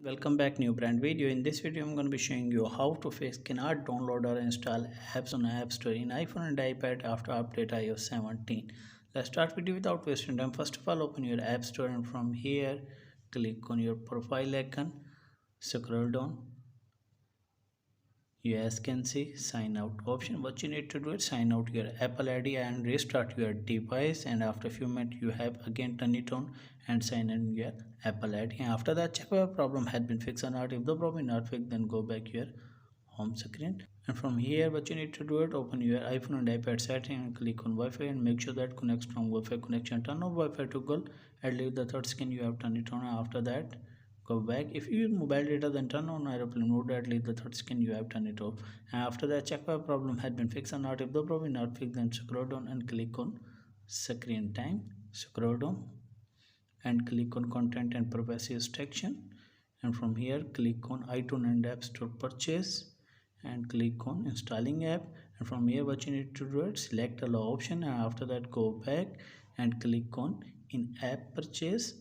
Welcome back, new brand video. In this video I'm going to be showing you how to fix cannot download or install apps on App Store in iPhone and iPad after update iOS 17. Let's start video without wasting time. First of all, open your App Store and from here click on your profile icon, scroll down. You as can see sign out option. What you need to do is sign out your Apple ID and restart your device, and after a few minutes you have again turn it on and sign in your Apple ID. And after that, check whether problem had been fixed or not. If the problem is not fixed, then go back your home screen, and from here what you need to do is open your iPhone and iPad setting and click on Wi-Fi and make sure that connects from Wi-Fi connection. Turn off Wi-Fi toggle and leave the third screen. You have turned it on. After that, go back. If you use mobile data, then turn on aeroplane mode. At least the third screen you have turned it off. And after that, check whether problem had been fixed or not. If the problem is not fixed, then scroll down and click on screen time. Scroll down and click on content and privacy section, and from here click on iTunes and App Store purchase and click on installing app. And from here what you need to do is select allow option, and after that go back and click on in app purchase.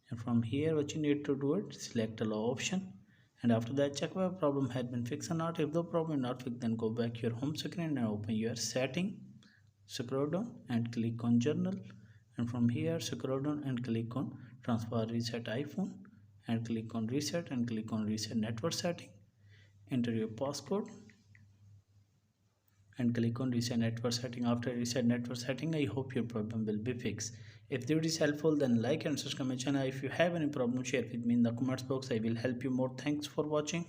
And from here what you need to do is select allow option, and after that check whether problem had been fixed or not. If the problem is not fixed, then go back your home screen and open your setting. Scroll down and click on journal, and from here scroll down and click on transfer reset iPhone and click on reset and click on reset network setting. Enter your passcode and click on reset network setting. After reset network setting, I hope your problem will be fixed. If this is helpful, then like and subscribe my channel. If you have any problem, share with me in the comments box. I will help you more. Thanks for watching.